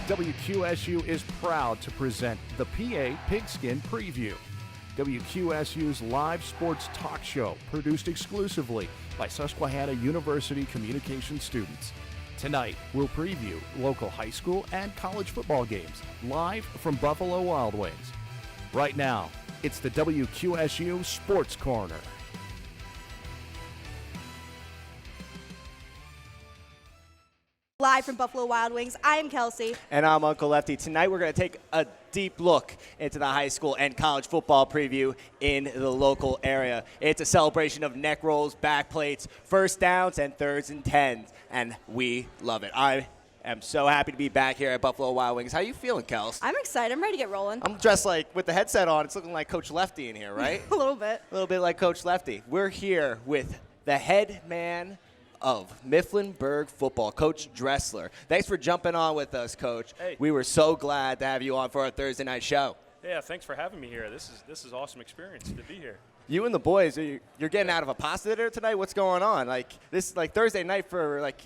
WQSU is proud to present the PA Pigskin Preview, WQSU's live sports talk show produced exclusively by Susquehanna University communication students. Tonight, we'll preview local high school and college football games live from Buffalo Wild Wings. Right now, it's the WQSU Sports Corner. Live from Buffalo Wild Wings, I am Kelsey. And I'm Uncle Lefty. Tonight we're going to take a deep look into the high school and college football preview in the local area. It's a celebration of neck rolls, back plates, first downs, and thirds and tens, and we love it. I am so happy to be back here at Buffalo Wild Wings. How you feeling, Kels? I'm excited. I'm ready to get rolling. I'm dressed like, with the headset on, it's looking like Coach Lefty in here, right? A little bit. A little bit like Coach Lefty. We're here with the head man of Mifflinburg football, Coach Dressler. Thanks for jumping on with us, Coach. Hey. We were so glad to have you on for our Thursday night show. Yeah, thanks for having me here. This is awesome experience to be here. You and the boys, you're getting out of a pasta dinner tonight. What's going on? Like this, like Thursday night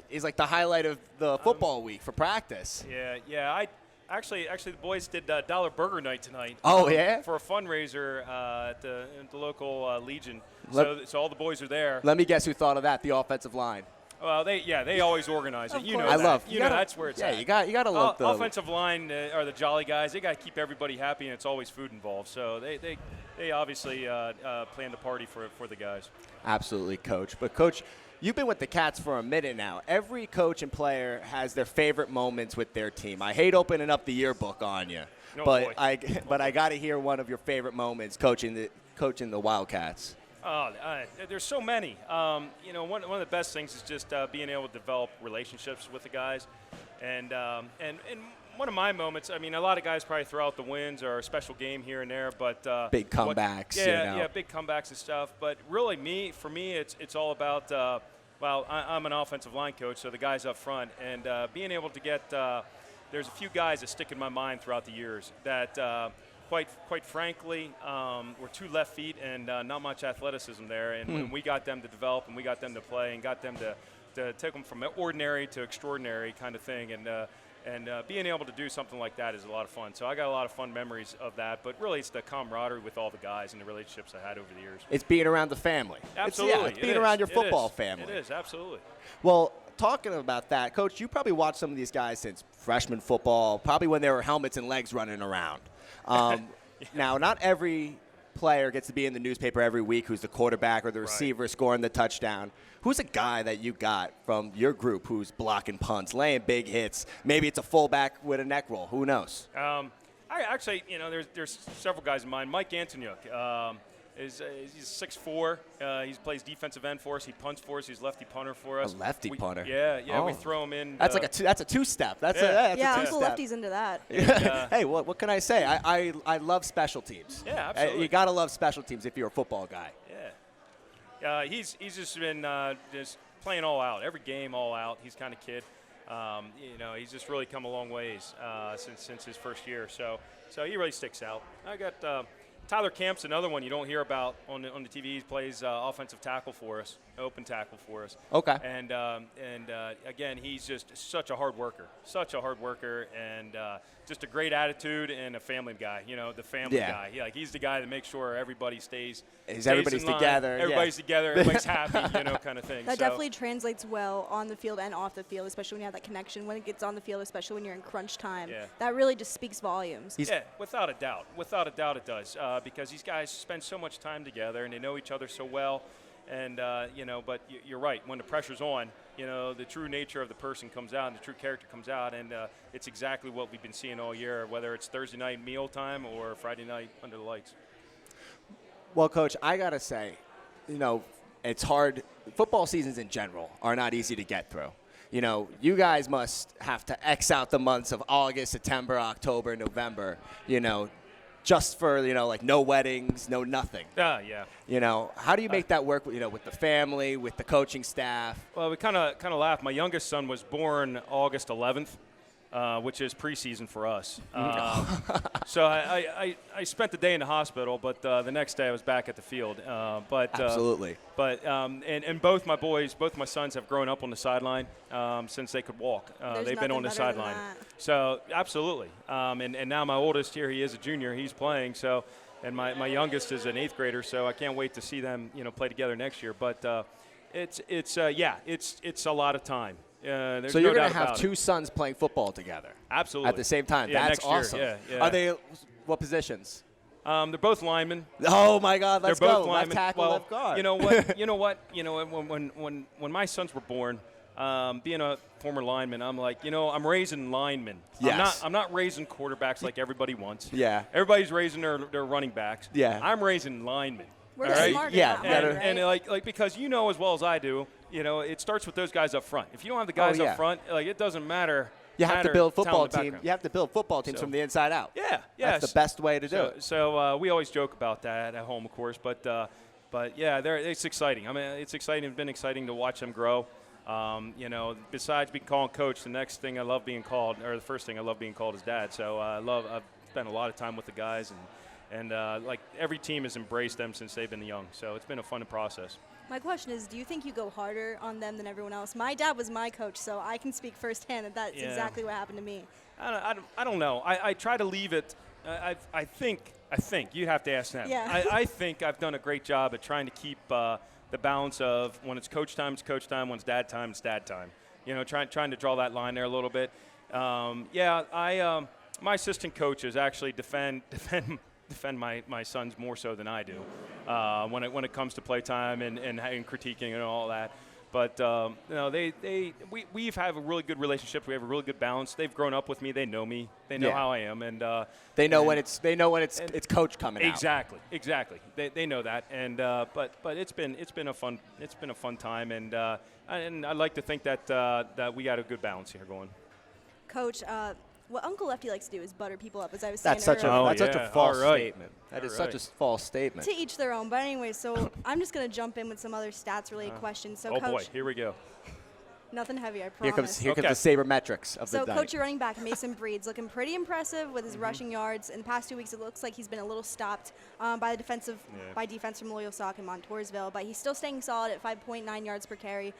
is like the highlight of the football week for practice. Yeah. I actually the boys did Dollar Burger Night tonight. Oh yeah. For a fundraiser at the local Legion. So all the boys are there. Let me guess who thought of that? The offensive line. Well, they always organize it. You know, I love. that's where it's at. Yeah, you got to love the offensive line are the jolly guys. They got to keep everybody happy, and it's always food involved. So they obviously plan the party for the guys. Absolutely, Coach. But Coach, you've been with the Cats for a minute now. Every coach and player has their favorite moments with their team. I hate opening up the yearbook on you, but I got to hear one of your favorite moments coaching the Wildcats. There's so many. One of the best things is just being able to develop relationships with the guys, and one of my moments. I mean, a lot of guys probably throw out the wins or a special game here and there, but big comebacks. Big comebacks and stuff. But really, for me, it's all about. I'm an offensive line coach, so the guys up front, and being able to get. There's a few guys that stick in my mind throughout the years that. Quite frankly, we're two left feet and not much athleticism there. And when we got them to develop and we got them to play and got them to take them from ordinary to extraordinary kind of thing. And being able to do something like that is a lot of fun. So I got a lot of fun memories of that. But really, it's the camaraderie with all the guys and the relationships I had over the years. It's being around the family. Absolutely. It's being around your football family. It is, absolutely. Well, talking about that, Coach, you probably watched some of these guys since freshman football, probably when there were helmets and legs running around. Now, not every player gets to be in the newspaper every week who's the quarterback or the receiver scoring the touchdown. Who's a guy that you got from your group who's blocking punts, laying big hits? Maybe it's a fullback with a neck roll. Who knows? There's several guys in mind. Mike Antoniuk. He's 6'4". He plays defensive end for us. He punts for us. He's lefty punter for us. A lefty punter. Yeah. Oh. We throw him in. That's that's a two-step. That's Yeah, a two-step. Uncle Lefty's into that. Hey, what can I say? I love special teams. Yeah, absolutely. You gotta love special teams if you're a football guy. Yeah. He's just been just playing all out. Every game, all out. He's kind of kid. He's just really come a long ways since his first year. So he really sticks out. I got. Tyler Camp's another one you don't hear about on the TV. He plays offensive tackle for us, open tackle for us. Okay. And again, he's just such a hard worker, and just a great attitude and a family guy. The family guy. He's the guy that makes sure everybody stays. Everybody's together. Everybody's together. Everybody's happy. Kind of thing. That definitely translates well on the field and off the field, especially when you have that connection. When it gets on the field, especially when you're in crunch time, that really just speaks volumes. Without a doubt. Without a doubt, it does. Because these guys spend so much time together and they know each other so well, and but you're right. When the pressure's on, the true nature of the person comes out, and the true character comes out, and it's exactly what we've been seeing all year, whether it's Thursday night meal time or Friday night under the lights. Well, Coach, I gotta say, it's hard. Football seasons in general are not easy to get through. You guys must have to X out the months of August, September, October, November, just for, like no weddings, no nothing. Yeah. How do you make that work, with the family, with the coaching staff? Well, we kind of laugh. My youngest son was born August 11th. which is preseason for us. So I spent the day in the hospital, but the next day I was back at the field. Absolutely. And both my sons have grown up on the sideline since they could walk. They've been on the sideline. So absolutely. And now my oldest here, he is a junior. He's playing. So, and my youngest is an 8th grader. So I can't wait to see them, play together next year. But it's a lot of time. So you're going to have 2 sons playing football together. Absolutely. At the same time. Yeah, That's awesome. Year. Yeah. Are they what positions? They're both linemen. Oh my God! Let's They're both go. linemen. Left tackle, Well, left guard. You know what? When my sons were born, being a former lineman, I'm like, I'm raising linemen. Yes. I'm not raising quarterbacks like everybody wants. Yeah. Everybody's raising their running backs. Yeah. I'm raising linemen. We're all right? smarter Yeah, that way, And right? like because as well as I do, it starts with those guys up front. If you don't have the guys up front, it doesn't matter. You have to build football talent team. background. You have to build football teams from the inside out. Yeah. That's the best way to do it. So we always joke about that at home, of course. But yeah, it's exciting. I mean, it's exciting. It's been exciting to watch them grow. Besides being called coach, the next thing I love being called, or the first thing I love being called is dad. So I've spent a lot of time with the guys, and like every team has embraced them since they've been young. So it's been a fun process. My question is, do you think you go harder on them than everyone else? My dad was my coach, so I can speak firsthand that that's exactly what happened to me. I don't know. I try to leave it. I think you'd have to ask them. Yeah. I think I've done a great job at trying to keep the balance of when it's coach time, it's coach time. When it's dad time, it's dad time. Trying to draw that line there a little bit. My assistant coaches actually defend my sons more so than I do when it comes to playtime and critiquing and all that. But we've have a really good relationship. We have a really good balance. They've grown up with me. They know me. They know how I am, and they know when it's coach coming out. Exactly. They know that, and but it's been a fun time, and I like to think that we got a good balance here going. Coach, what Uncle Lefty likes to do is butter people up, as I was saying That's such earlier. a false statement. That is such a false statement. To each their own. But anyway, so I'm just going to jump in with some other stats-related questions. So, oh, Coach, boy, here we go. Nothing heavy, I promise. Here comes the sabermetrics of the night. So, Coach, your running back, Mason Breed's looking pretty impressive with his rushing yards. In the past 2 weeks, it looks like he's been a little stopped by defense from Loyalsock and Montoursville, but he's still staying solid at 5.9 yards per carry.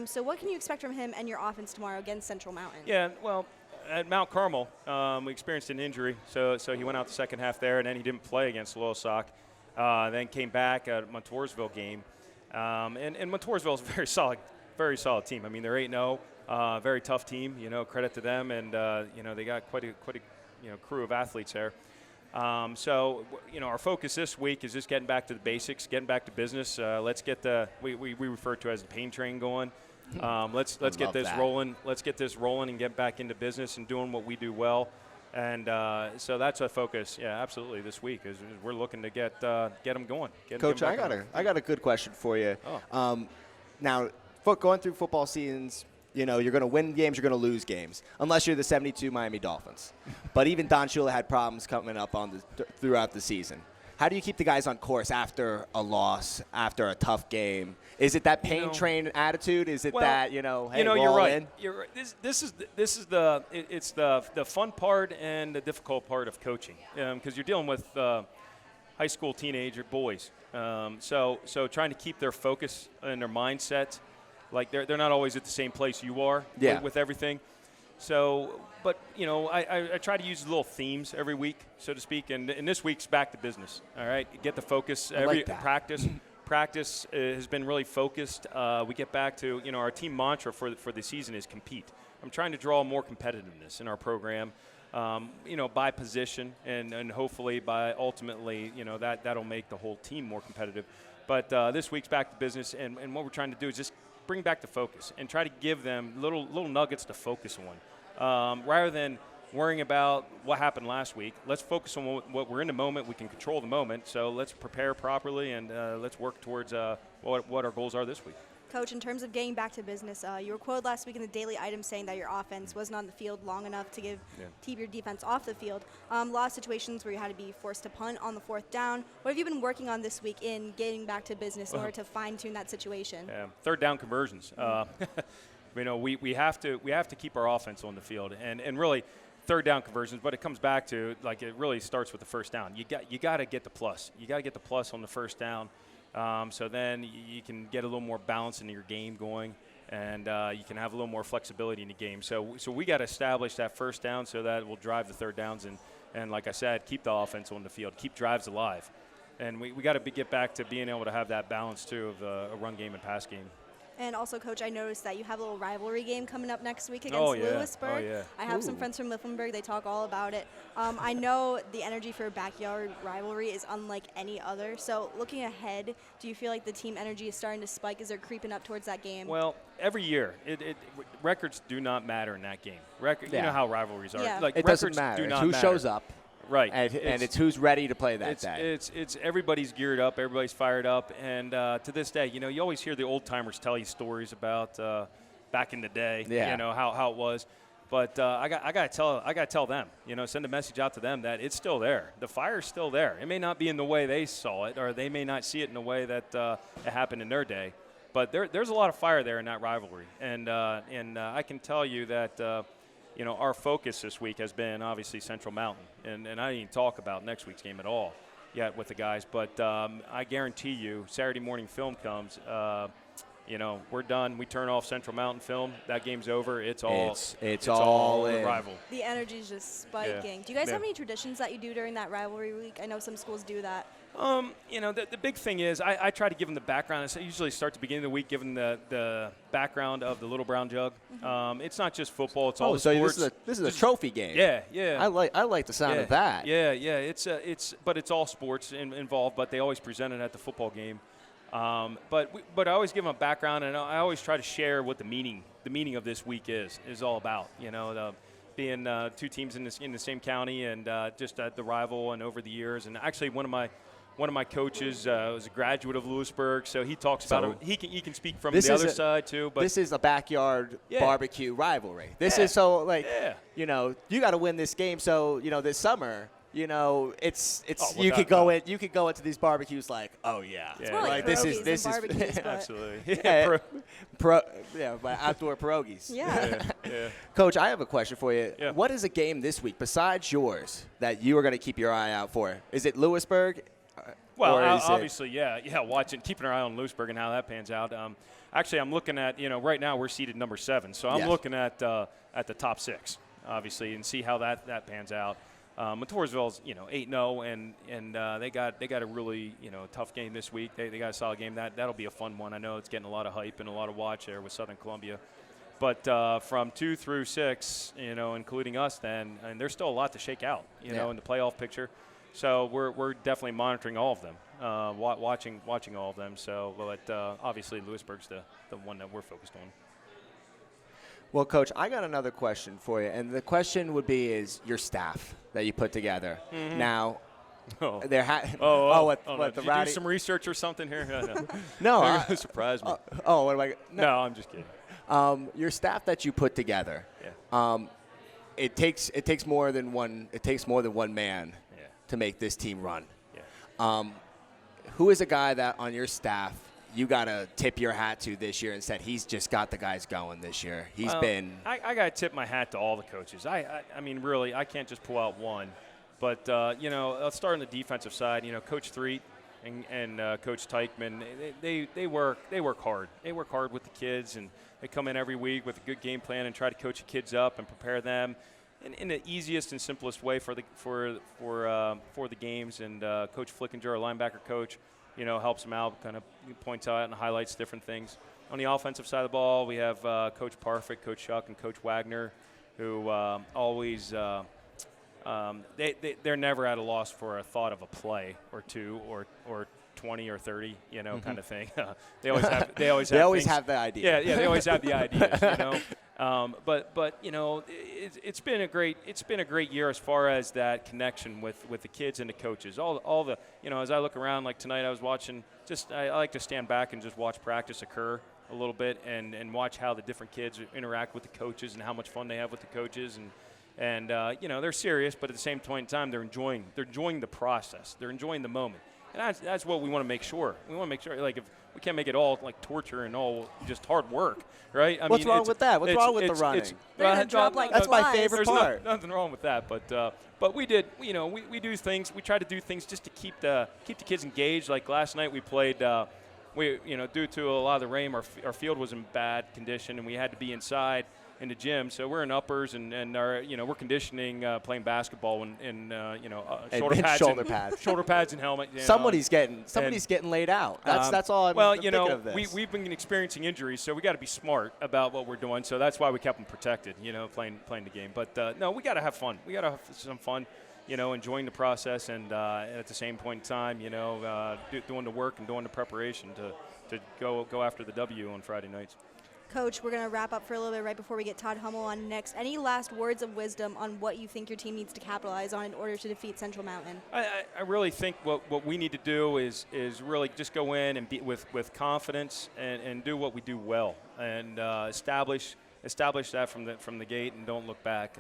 So what can you expect from him and your offense tomorrow against Central Mountain? Yeah, well, at Mount Carmel, we experienced an injury, so he went out the second half there, and then he didn't play against Loyalsock. Then came back at Montoursville game, and Montoursville is a very solid team. I mean, they're 8-0, very tough team. Credit to them, and they got quite a crew of athletes there. So our focus this week is just getting back to the basics, getting back to business. Let's get we refer to as the pain train going. Let's get this rolling. Let's get this rolling and get back into business and doing what we do well. And so that's a focus. Yeah, absolutely. This week is we're looking to get them going. Coach, I got a good question for you. Oh. Now, going through football seasons, you're going to win games, you're going to lose games, unless you're the 72 Miami Dolphins. But even Don Shula had problems coming up throughout the season. How do you keep the guys on course after a loss, after a tough game? Is it that pain train attitude? Is it that, hey, you're right. in? You're right. This is the fun part and the difficult part of coaching, because you're dealing with high school teenager boys. So trying to keep their focus and their mindset, like they're not always at the same place you are with everything. So, but, I try to use little themes every week, so to speak, and this week's back to business, all right? Get the focus. Every practice has been really focused. We get back to, our team mantra for the season is compete. I'm trying to draw more competitiveness in our program, by position and hopefully by ultimately, that'll make the whole team more competitive. But this week's back to business, and what we're trying to do is just bring back the focus and try to give them little nuggets to focus on. Rather than worrying about what happened last week, let's focus on what we're in the moment. We can control the moment, so let's prepare properly and let's work towards what our goals are this week. Coach, in terms of getting back to business, you were quoted last week in the Daily Item saying that your offense wasn't on the field long enough to keep your defense off the field. A lot of situations where you had to be forced to punt on the 4th down. What have you been working on this week in getting back to business in order to fine-tune that situation? Third down conversions. we have to keep our offense on the field and really third down conversions. But it comes back to like it really starts with the first down. You got to get the plus. You got to get the plus on the first down. So then you can get a little more balance into your game going, and you can have a little more flexibility in the game. So we got to establish that first down so that it will drive the third downs and like I said, keep the offense on the field, keep drives alive. And we got to get back to being able to have that balance, too, of a run game and pass game. And also, Coach, I noticed that you have a little rivalry game coming up next week against Oh, yeah. Lewisburg. Oh, yeah. I have some friends from Mifflinburg. They talk all about it. I know the energy for a backyard rivalry is unlike any other. So looking ahead, do you feel like the team energy is starting to spike as they're creeping up towards that game? Well, every year, records do not matter in that game. You know how rivalries are. Yeah. Like, It records doesn't matter. do It's not who matter. shows up. Right. And it's who's ready to play that day. It's everybody's geared up, everybody's fired up, and to this day, you always hear the old timers tell you stories about back in the day, how it was. But I got to tell them, send a message out to them that it's still there. The fire's still there. It may not be in the way they saw it, or they may not see it in the way that it happened in their day, but there's a lot of fire there in that rivalry, and I can tell you that. Our focus this week has been obviously Central Mountain, and I didn't even talk about next week's game at all yet with the guys. But I guarantee you, Saturday morning film comes. We're done. We turn off Central Mountain film. That game's over. It's all in. rival. The energy's just spiking. Yeah. Do you guys Yeah. have any traditions that you do during that rivalry week? I know some schools do that. The big thing is I try to give them the background. I usually start at the beginning of the week giving the background of the Little Brown Jug. Mm-hmm. It's not just football. It's all the so sports. this is a trophy game. Yeah. I like the sound of that. Yeah. But it's all sports involved. But they always present it at the football game. But I always give them a background, and I always try to share what the meaning of this week is all about. Being two teams in the same county, and just the rival, and over the years. And actually, one of my coaches was a graduate of Lewisburg, so he talks about it. He can speak from the other side too. But this is a backyard barbecue rivalry. This is you got to win this game. So this summer. It's you could go into these barbecues like, oh yeah, It's more like this pierogies is than barbecues, but- absolutely. outdoor pierogies. Yeah. Coach, I have a question for you. Yeah. What is a game this week besides yours that you are going to keep your eye out for? Is it Lewisburg? Well, or is obviously, keeping our eye on Lewisburg and how that pans out. Actually, I'm looking at right now we're seeded number 7, so I'm looking at the top 6, obviously, and see how that pans out. Montoursville's 8-0, and they got a really tough game this week. They got a solid game. That'll be a fun one. I know it's getting a lot of hype and a lot of watch there with Southern Columbia. But from 2 through 6, including us, and there's still a lot to shake out, in the playoff picture. So we're definitely monitoring all of them, watching all of them. So, but obviously Lewisburg's the one that we're focused on. Well, Coach, I got another question for you, and the question would be: is your staff that you put together now? Oh. There what the Did rowdy? you do some research or something here? No, That surprised me. what am I? No, I'm just kidding. Your staff that you put together. Yeah. It takes more than one. It takes more than one man to make this team run. Yeah. Who is a guy that on your staff you got to tip your hat to this year and said he's just got the guys going this year? He's been. I got to tip my hat to all the coaches. I mean, really, I can't just pull out one. But, let's start on the defensive side. Coach Threet and Coach Teichman, they work hard. They work hard with the kids, and they come in every week with a good game plan and try to coach the kids up and prepare them in the easiest and simplest way for the games. And Coach Flickinger, our linebacker coach, helps them out, kind of points out and highlights different things. On the offensive side of the ball, we have Coach Parfit, Coach Shuck, and Coach Wagner, who always they're never at a loss for a thought of a play or two or 20 or 30, kind of thing. They always have the idea. Yeah, they always have the ideas, But it's been a great year as far as that connection with the kids and the coaches. All the as I look around, like tonight I was watching. I like to stand back and just watch practice occur a little bit and watch how the different kids interact with the coaches and how much fun they have with the coaches and they're serious, but at the same point in time they're enjoying the process. They're enjoying the moment. And that's what we want to make sure. We want to make sure, like, if we can't make it all like torture and all just hard work, right? What's wrong with that? What's wrong with the running? They're gonna drop like That's my flies. favorite There's part. nothing wrong with that, but we did, we do things. We try to do things just to keep the kids engaged. Like last night, we played. Due to a lot of the rain, our field was in bad condition, and we had to be inside in the gym. So we're in uppers, and our, we're conditioning, playing basketball in shoulder pads, shoulder pads and helmet. Somebody's getting laid out. That's all I'm thinking of this. We've been experiencing injuries, so we got to be smart about what we're doing. So that's why we kept them protected, playing the game. But no, we got to have fun. We got to have some fun. Enjoying the process, and at the same point in time, doing the work and doing the preparation to go after the W on Friday nights. Coach, we're going to wrap up for a little bit right before we get Todd Hummel on next. Any last words of wisdom on what you think your team needs to capitalize on in order to defeat Central Mountain? I really think what we need to do is really just go in and be with confidence and do what we do well, and establish that from the gate, and don't look back.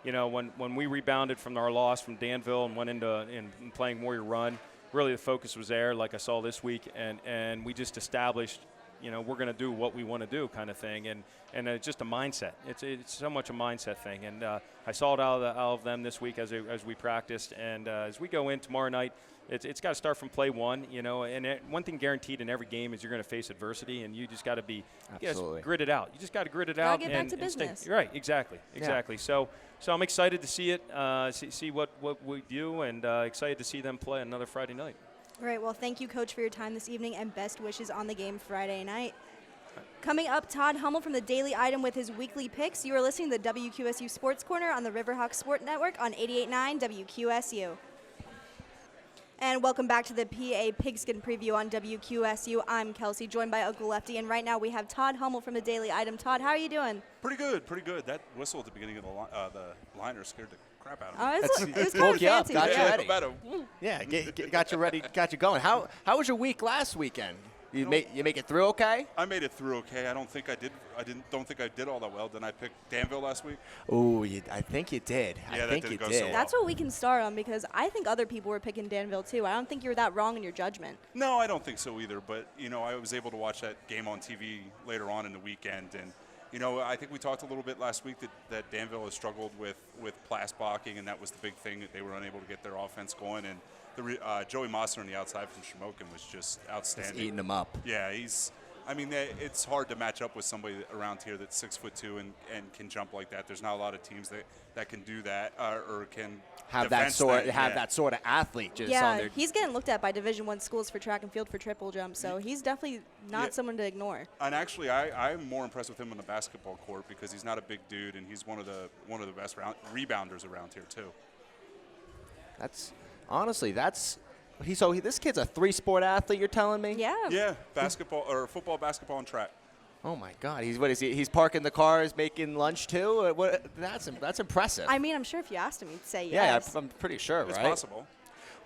When we rebounded from our loss from Danville and went into playing Warrior Run, really the focus was there, like I saw this week, and we just established, we're going to do what we want to do, kind of thing, and it's just a mindset. It's so much a mindset thing, and I saw it out of them this week as we practiced, and as we go in tomorrow night. It's got to start from play one, and one thing guaranteed in every game is you're going to face adversity, and you just got to be grit it out. You just got to grit it out. Get back to business. Stay, right, exactly. Yeah. So I'm excited to see it, see what we do, and excited to see them play another Friday night. All right, well, thank you, Coach, for your time this evening, and best wishes on the game Friday night. Coming up, Todd Hummel from the Daily Item with his weekly picks. You are listening to the WQSU Sports Corner on the Riverhawk Sport Network on 88.9 WQSU. And welcome back to the PA Pigskin Preview on WQSU. I'm Kelsey, joined by Uncle Lefty, and right now we have Todd Hummel from the Daily Item. Todd, how are you doing? Pretty good. That whistle at the beginning of the liner scared the crap out of me. It was kind of fancy. Got you ready. About Got you ready, got you going. How was your week last weekend? You make it through okay? I made it through okay. I don't think I did. Don't think I did all that well. Didn't I pick Danville last week? Oh, I think you did. Yeah, I think that you didn't go did. so well. That's what we can start on, because I think other people were picking Danville too. I don't think you were that wrong in your judgment. No, I don't think so either. But I was able to watch that game on TV later on in the weekend, and I think we talked a little bit last week that Danville has struggled with pass blocking, and that was the big thing, that they were unable to get their offense going. And Joey Mosser on the outside from Shamokin was just outstanding. Just eating them up. Yeah, it's hard to match up with somebody around here that's 6'2" and can jump like that. There's not a lot of teams that can do that or can have that sort of athlete just on their. He's getting looked at by Division I schools for track and field for triple jump, so he's definitely not someone to ignore. And actually, I'm more impressed with him on the basketball court, because he's not a big dude, and he's one of the best rebounders around here too. This kid's a 3-sport athlete, you're telling me? Yeah. Yeah, football, basketball, and track. Oh my God, he's parking the cars, making lunch too? That's impressive. I mean, I'm sure if you asked him, he'd say yeah, yes. I'm pretty sure, It's right? possible.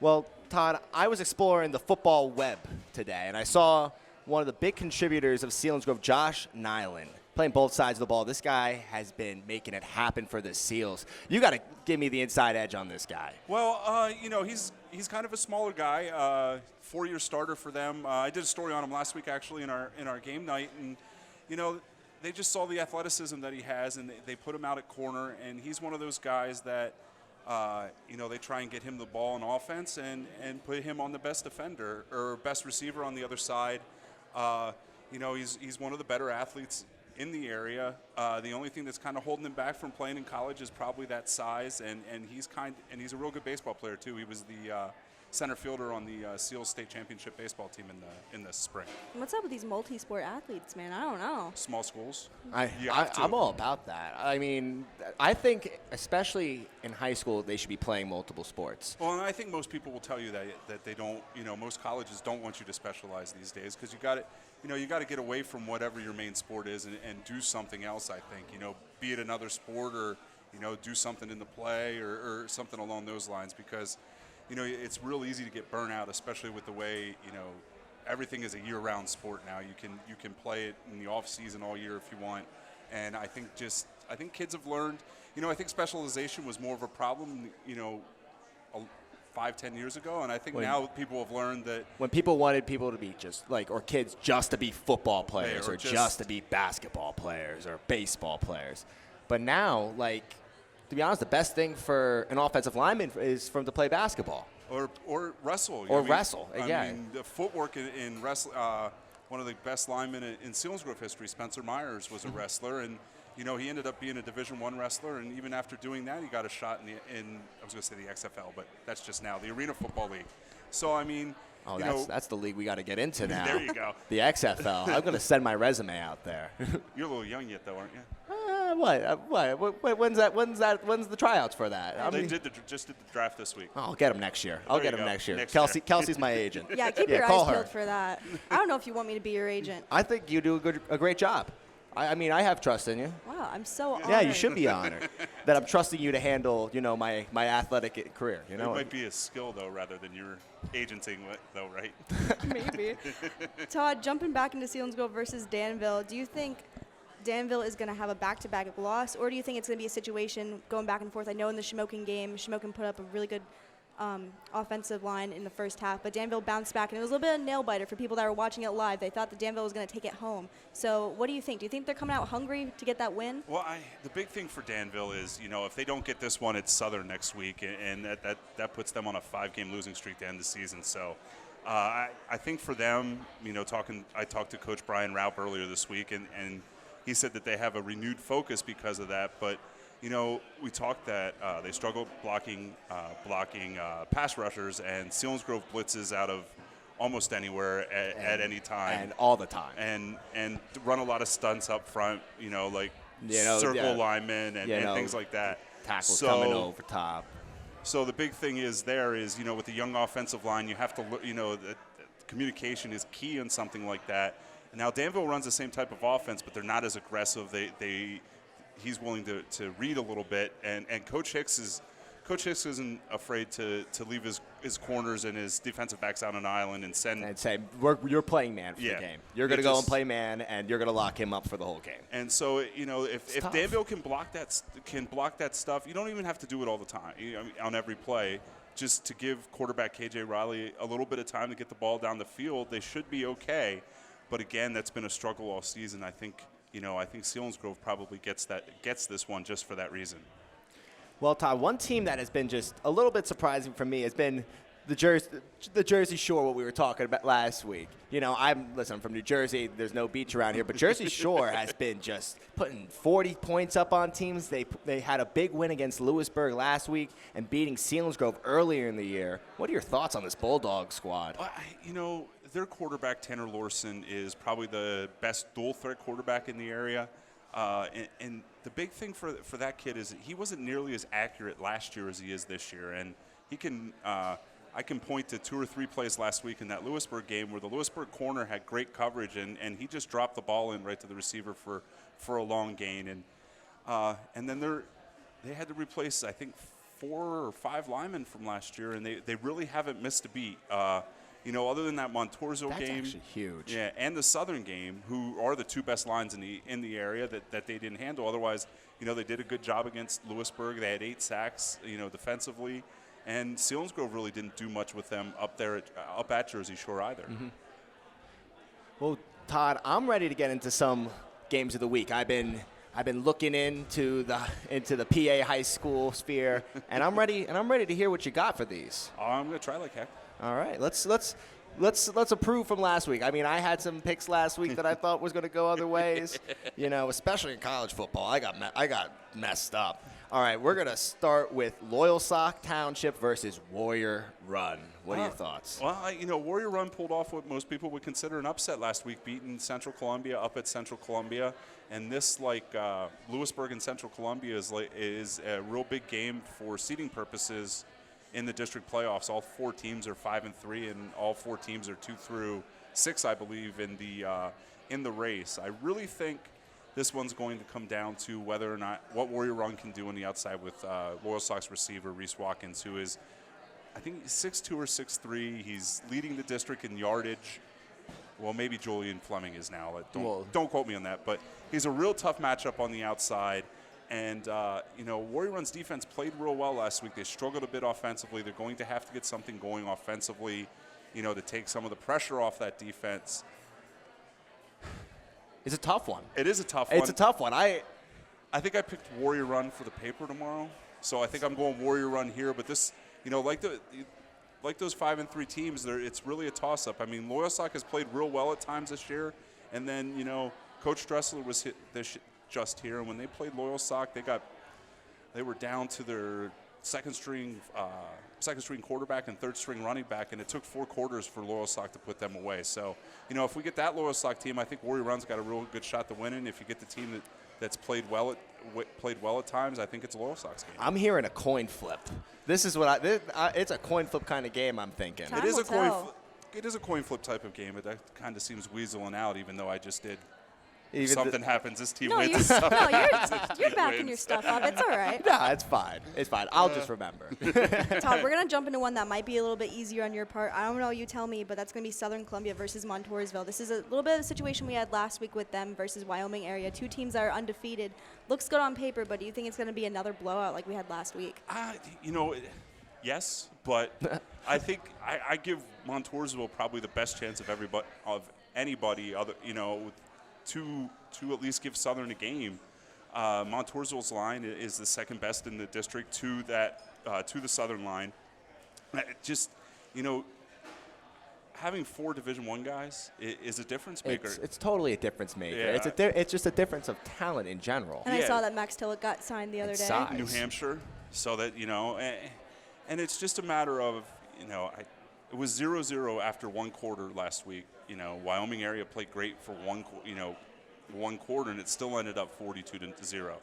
Well, Todd, I was exploring the football web today, and I saw one of the big contributors of Selinsgrove, Josh Nyland, playing both sides of the ball. This guy has been making it happen for the Seals. You got to give me the inside edge on this guy. Well, he's kind of a smaller guy, 4-year starter for them. I did a story on him last week, actually, in our game night, and they just saw the athleticism that he has, and they put him out at corner, and he's one of those guys that they try and get him the ball in offense and put him on the best defender or best receiver on the other side. He's one of the better athletes in the area. The only thing that's kind of holding him back from playing in college is probably that size, and he's a real good baseball player too. He was the center fielder on the Seals State Championship baseball team in the spring. What's up with these multi-sport athletes, man? I don't know. Small schools. I'm all about that. I mean, I think especially in high school they should be playing multiple sports. Well, and I think most people will tell you that they don't. Most colleges don't want you to specialize these days, because you got to get away from whatever your main sport is and do something else. I think be it another sport or do something in the play or something along those lines, because it's real easy to get burnt out, especially with the way everything is a year-round sport now. You can play it in the off season all year if you want, and I think kids have learned. I think specialization was more of a problem 5-10 years ago, and I think now people have learned that when people wanted people to be just like, or kids just to be football players, or just to be basketball players or baseball players, but now, like, to be honest, the best thing for an offensive lineman is for him to play basketball or wrestle. Or wrestle. Yeah. I mean, the footwork in wrestling. One of the best linemen in Selinsgrove history, Spencer Myers, was a wrestler, and he ended up being a Division I wrestler, and even after doing that, he got a shot in I was going to say the XFL, but that's just now the Arena Football League. So I mean, that's the league we got to get into now. There you go. The XFL. I'm going to send my resume out there. You're a little young yet, though, aren't you? What? When's the tryouts for that? They just did the draft this week. Oh, I'll get him next year. I'll get him next year. Kelsey's my agent. Yeah, keep your eyes peeled for that. I don't know if you want me to be your agent. I think you do a great job. I mean, I have trust in you. Wow, I'm so honored. Yeah, you should be honored that I'm trusting you to handle, my athletic career. It might be a skill, though, rather than your agenting, though, right? Maybe. Todd, jumping back into Selinsgrove versus Danville, do you think Danville is going to have a back-to-back loss, or do you think it's going to be a situation going back and forth? I know in the Shamokin game, Shamokin put up a really good offensive line in the first half, but Danville bounced back, and it was a little bit of a nail-biter for people that were watching it live. They thought that Danville was going to take it home. So what do you think? Do you think they're coming out hungry to get that win? Well, the big thing for Danville is, if they don't get this one, it's Southern next week, and that puts them on a 5-game losing streak to end the season. So I think for them, I talked to Coach Brian Raup earlier this week, and he said that they have a renewed focus because of that, but we talked that they struggle blocking pass rushers, and Selinsgrove blitzes out of almost anywhere at any time. And all the time. And run a lot of stunts up front, circle linemen and things like that. Tackles coming over top. So the big thing is with the young offensive line, you have to, the communication is key in something like that. Now, Danville runs the same type of offense, but they're not as aggressive. He's willing to read a little bit, and Coach Hicks isn't afraid to leave his corners and his defensive backs out on an island and say, you're playing man for the game. You're going to go and play man, and you're going to lock him up for the whole game. And so, if Danville can block that stuff, you don't even have to do it all the time on every play. Just to give quarterback KJ Riley a little bit of time to get the ball down the field, they should be okay. But again, that's been a struggle all season. I think Selinsgrove probably gets this one just for that reason. Well, Todd, one team that has been just a little bit surprising for me has been the Jersey Shore, what we were talking about last week. I'm from New Jersey. There's no beach around here, but Jersey Shore has been just putting 40 points up on teams. They had a big win against Lewisburg last week and beating Selinsgrove earlier in the year. What are your thoughts on this Bulldog squad? Their quarterback, Tanner Lorson, is probably the best dual-threat quarterback in the area. And the big thing for that kid is he wasn't nearly as accurate last year as he is this year. And he can I can point to 2 or 3 plays last week in that Lewisburg game where the Lewisburg corner had great coverage, and he just dropped the ball in right to the receiver for a long gain. And then they had to replace, I think, 4 or 5 linemen from last year, and they really haven't missed a beat. Other than that Montorzo game, that's actually huge. Yeah, and the Southern game, who are the 2 best lines in the area that they didn't handle. Otherwise, they did a good job against Lewisburg. They had 8 sacks, defensively, and Selinsgrove really didn't do much with them up at Jersey Shore either. Mm-hmm. Well, Todd, I'm ready to get into some games of the week. I've been looking into the PA high school sphere, and I'm ready to hear what you got for these. I'm gonna try like heck. All right, let's approve from last week. I mean, I had some picks last week that I thought was going to go other ways, especially in college football. I got messed up. All right, we're going to start with Loyalsock Township versus Warrior Run. What are your thoughts? Well, Warrior Run pulled off what most people would consider an upset last week, beating Central Columbia up at Central Columbia. And this, Lewisburg and Central Columbia, is a real big game for seeding purposes in the district playoffs. All 4 teams are 5-3, and all 4 teams are 2 through 6, I believe, in the race. I really think this one's going to come down to whether or not what Warrior Run can do on the outside with Loyalsock's receiver Reese Watkins, who is, I think, 6'2" or 6'3". He's leading the district in yardage. Well, maybe Julian Fleming is now. Don't quote me on that, but he's a real tough matchup on the outside. And, Warrior Run's defense played real well last week. They struggled a bit offensively. They're going to have to get something going offensively, to take some of the pressure off that defense. It's a tough one. It is a tough one. It's a tough one. I think I picked Warrior Run for the paper tomorrow. So I think I'm going Warrior Run here. But this, like those 5-3 teams, it's really a toss-up. I mean, Loyalsock has played real well at times this year. And then, Coach Dressler was just here. And when they played Loyalsock, they were down to their second string quarterback and third string running back, and it took 4 quarters for Loyalsock to put them away. So, if we get that Loyalsock team, I think Warrior Run's got a real good shot to win. And if you get the team that's played well at times, I think it's Loyalsock's game. I'm hearing a coin flip. This is what it's a coin flip kind of game. I'm thinking. Time It is will a coin. tell. It is a coin flip type of game. That kind of seems weaseling out, even though I just did. Even If something happens, this team No, wins. you're It backing your wins. stuff up. It's all right. No, it's fine. It's fine. I'll just remember. Todd, we're going to jump into one that might be a little bit easier on your part. I don't know, you tell me, but that's going to be Southern Columbia versus Montoursville. This is a little bit of a situation we had last week with them versus Wyoming area. 2 teams that are undefeated. Looks good on paper, but do you think it's going to be another blowout like we had last week? Yes, but I think I give Montoursville probably the best chance of anybody other, to at least give Southern a game. Montoursville's line is the second best in the district to the Southern line. Just, having 4 Division I guys is a difference maker. It's totally a difference maker. Yeah. It's just a difference of talent in general. And I Yeah. saw that Max Tillett got signed the other day. size. New Hampshire, so that, and it's just a matter of, it was 0-0 after 1 quarter last week. Wyoming area played great for one quarter, and it still ended up 42-0.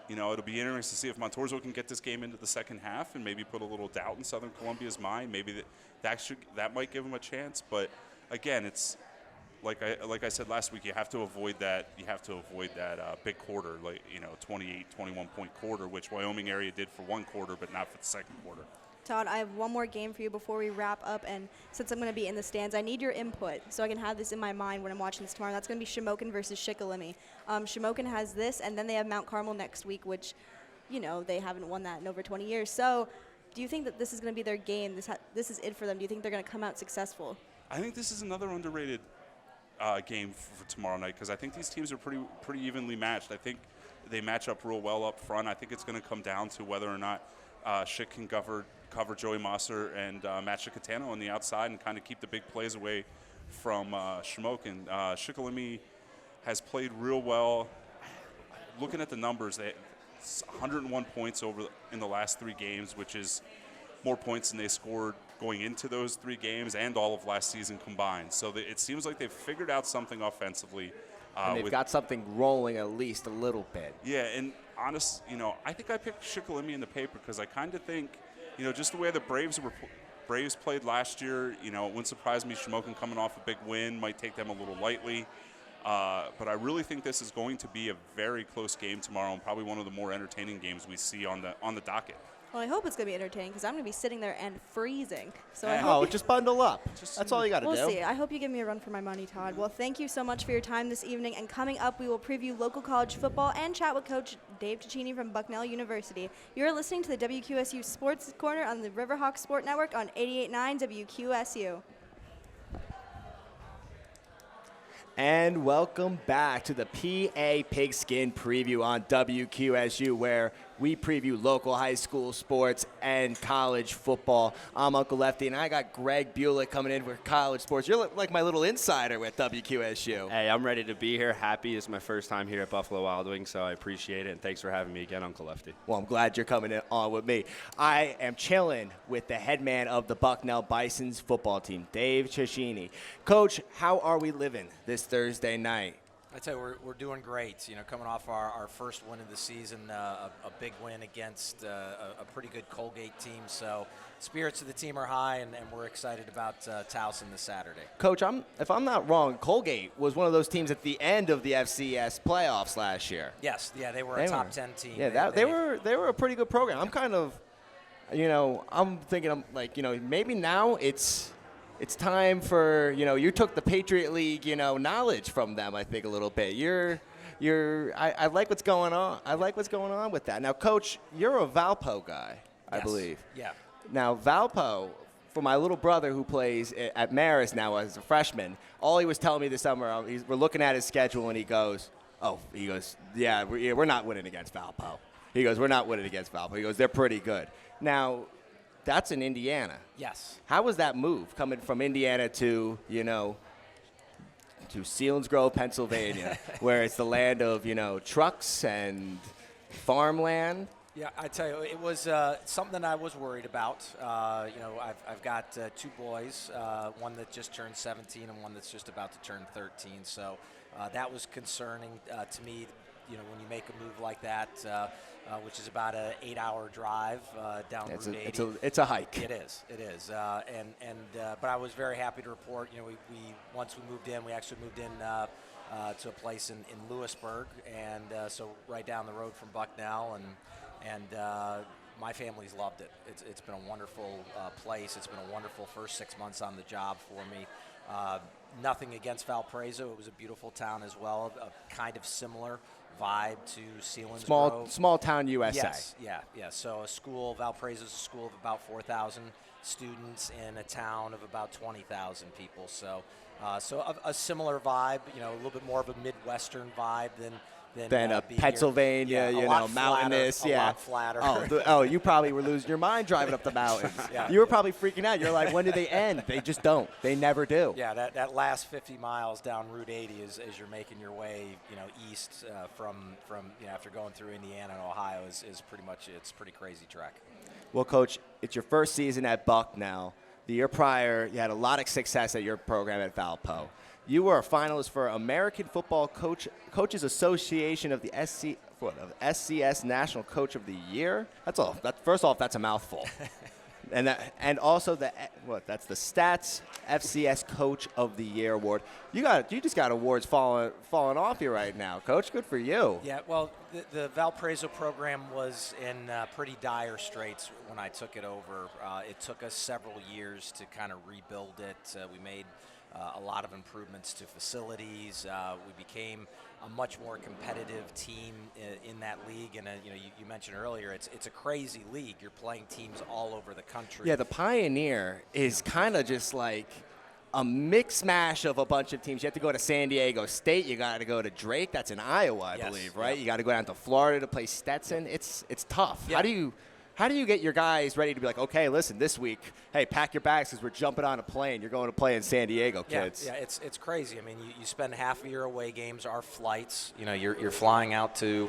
It'll be interesting to see if Montoursville can get this game into the second half and maybe put a little doubt in Southern Columbia's mind. Maybe that might give them a chance. But again, it's like I said last week, you have to avoid that. You have to avoid that big quarter, 28, 21-point quarter, which Wyoming area did for 1 quarter, but not for the second quarter. Todd, I have one more game for you before we wrap up, and since I'm going to be in the stands, I need your input so I can have this in my mind when I'm watching this tomorrow. That's going to be Shamokin versus Shikellamy. Shamokin has this, and then they have Mount Carmel next week, which, they haven't won that in over 20 years. So do you think that this is going to be their game? This is it for them. Do you think they're going to come out successful? I think this is another underrated game for tomorrow night because I think these teams are pretty evenly matched. I think they match up real well up front. I think it's going to come down to whether or not Schick can cover Joey Mosser and Matt Shikatano on the outside and kind of keep the big plays away from Shamokin. Shikellamy has played real well. Looking at the numbers, they 101 points in the last 3 games, which is more points than they scored going into those 3 games and all of last season combined. So it seems like they've figured out something offensively. And they've got something rolling at least a little bit. Yeah, and I think I picked Shikellamy in the paper because I kind of think, just the way the Braves played last year, it wouldn't surprise me. Shamokin coming off a big win might take them a little lightly. But I really think this is going to be a very close game tomorrow and probably one of the more entertaining games we see on the docket. Well, I hope it's going to be entertaining because I'm going to be sitting there and freezing. So I Yeah. hope Just bundle up. That's all you got to do. We'll see. I hope you give me a run for my money, Todd. Well, thank you so much for your time this evening. And coming up, we will preview local college football and chat with Coach Dave Cicchini from Bucknell University. You're listening to the WQSU Sports Corner on the Riverhawk Sport Network on 88.9 WQSU. And welcome back to the PA Pigskin Preview on WQSU, where we preview local high school sports and college football. I'm Uncle Lefty, and I got Greg Bulick coming in for college sports. You're like my little insider with WQSU. Hey, I'm ready to be here. Happy. It's my first time here at Buffalo Wild Wings, so I appreciate it, and thanks for having me again, Uncle Lefty. Well, I'm glad you're coming on with me. I am chilling with the head man of the Bucknell Bisons football team, Dave Cicchini. Coach, how are we living this Thursday night? I tell you, we're doing great. Coming off our first win of the season, a big win against a pretty good Colgate team. So spirits of the team are high, and we're excited about Towson this Saturday. Coach, if I'm not wrong, Colgate was one of those teams at the end of the FCS playoffs last year. Yes, yeah, they were a top 10 team. Yeah, they were a pretty good program. I'm kind of, I'm thinking, maybe now it's it's time for, you took the Patriot League, knowledge from them, I think, a little bit. I like what's going on. I like what's going on with that. Now, Coach, you're a Valpo guy, I believe. Yeah. Now, Valpo, for my little brother who plays at Marist now as a freshman, all he was telling me this summer, we're looking at his schedule, and he goes, yeah, we're not winning against Valpo. He goes, we're not winning against Valpo. He goes, they're pretty good. Now, that's in Indiana. Yes. How was that move coming from Indiana to Selinsgrove, Pennsylvania, where it's the land of, trucks and farmland? Yeah, I tell you, it was something I was worried about. I've got 2 boys, one that just turned 17 and one that's just about to turn 13. So that was concerning to me. When you make a move like that, which is about an 8-hour drive down Route 80. It's a hike. It is. But I was very happy to report. Once we moved in, we actually moved in to a place in Lewisburg, and so right down the road from Bucknell, and my family's loved it. It's been a wonderful place. It's been a wonderful first 6 months on the job for me. Nothing against Valparaiso. It was a beautiful town as well, a kind of similar vibe to Selinsgrove. Small town USA. Yes, yeah. So Valparaiso is a school of about 4,000 students in a town of about 20,000 people. So a similar vibe, a little bit more of a Midwestern vibe than Pennsylvania, mountainous. A lot flatter. You probably were losing your mind driving up the mountains. Yeah. You were probably freaking out. You're like, when do they end? They just don't. They never do. Yeah, that last 50 miles down Route 80 as you're making your way, east from after going through Indiana and Ohio is it's pretty crazy trek. Well, Coach, it's your first season at Buck now. The year prior, you had a lot of success at your program at Valpo. You were a finalist for American Football Coaches Association of the SCS National Coach of the Year. That's all. First off, that's a mouthful. and also that's the Stats FCS Coach of the Year award. You just got awards falling off you right now, Coach. Good for you. Yeah. Well, the Valparaiso program was in pretty dire straits when I took it over. It took us several years to kind of rebuild it. We made a lot of improvements to facilities. We became a much more competitive team in that league. And you mentioned earlier, it's a crazy league. You're playing teams all over the country. Yeah, the Pioneer is kind of just like a mix mash of a bunch of teams. You have to go to San Diego State. You got to go to Drake. That's in Iowa, I believe, right? Yep. You got to go down to Florida to play Stetson. It's tough. Yeah. How do you get your guys ready to be like, okay, listen, this week, hey, pack your bags because we're jumping on a plane. You're going to play in San Diego, kids. Yeah, it's crazy. I mean, you spend half of your away games, our flights. You're flying out to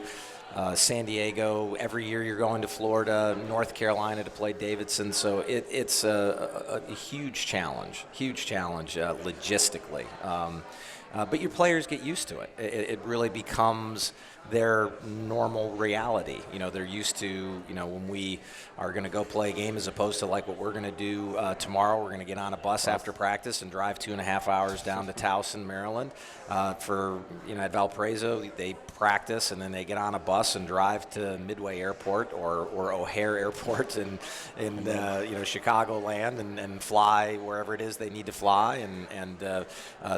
San Diego. Every year you're going to Florida, North Carolina to play Davidson. So it's a huge challenge logistically. But your players get used to it. It really becomes their normal reality. They're used to, when we are going to go play a game as opposed to like what we're going to do tomorrow. We're going to get on a bus after practice and drive 2.5 hours down to Towson, Maryland. At Valparaiso, they practice and then they get on a bus and drive to Midway Airport or O'Hare Airport in Chicagoland and fly wherever it is they need to fly.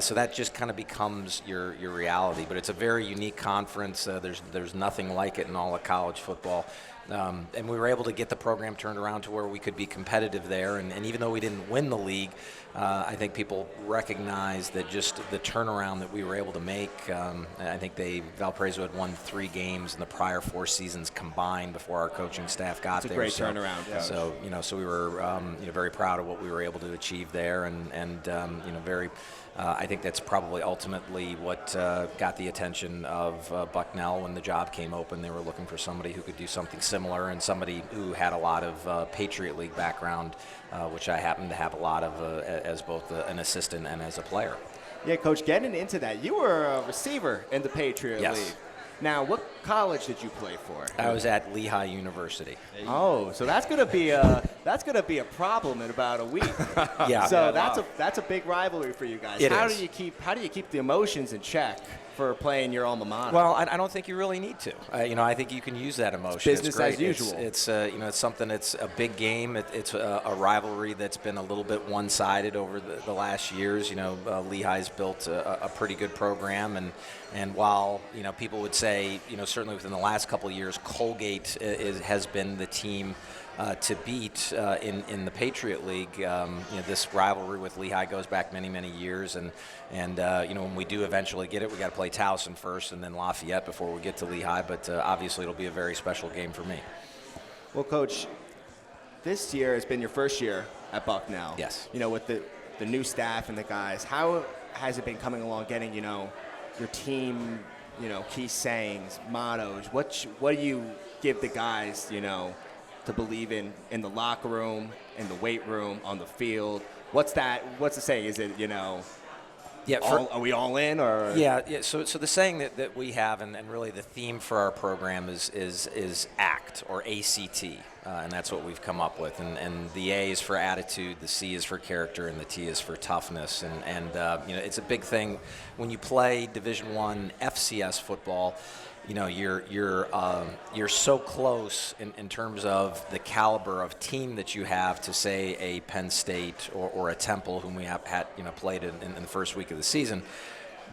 So that just kind of becomes your reality. But it's a very unique conference. There's nothing like it in all of college football. And we were able to get the program turned around to where we could be competitive there. And even though we didn't win the league, I think people recognize that just the turnaround that we were able to make. I think Valparaiso had won 3 games in the prior 4 seasons combined before our coaching staff got there. It's a great turnaround. Coach. So we were very proud of what we were able to achieve there, and very. I think that's probably ultimately what got the attention of Bucknell when the job came open. They were looking for somebody who could do something similar and somebody who had a lot of Patriot League background, which I happen to have a lot of as both an assistant and as a player. Yeah, Coach, getting into that, you were a receiver in the Patriot League. Now, what college did you play for? I was at Lehigh University. Oh, so that's gonna be a problem in about a week. Yeah. So that's a big rivalry for you guys. It How is. do you keep the emotions in check for playing your alma mater? Well, I don't think you really need to. I think you can use that emotion. It's business great. as usual. It's something. It's a big game. It's a rivalry that's been a little bit one-sided over the last years. Lehigh's built a pretty good program, and while people would say certainly within the last couple of years, Colgate has been the team to beat in the Patriot League. This rivalry with Lehigh goes back many, many years, and when we do eventually get it, we got to play Towson first and then Lafayette before we get to Lehigh. But obviously, it'll be a very special game for me. Well, Coach, this year has been your first year at Bucknell. Yes. With the new staff and the guys, how has it been coming along? Getting your team, key sayings, mottos. What do you give the guys, to believe in the locker room, in the weight room, on the field? What's the saying? Is it, Yeah, are we all in, or? Yeah. So the saying that we have, and really the theme for our program is ACT, or ACT, and that's what we've come up with. And the A is for attitude, the C is for character, and the T is for toughness. And it's a big thing when you play Division I FCS football. You're so close in terms of the caliber of team that you have to, say, a Penn State or a Temple, whom we have had played in the first week of the season,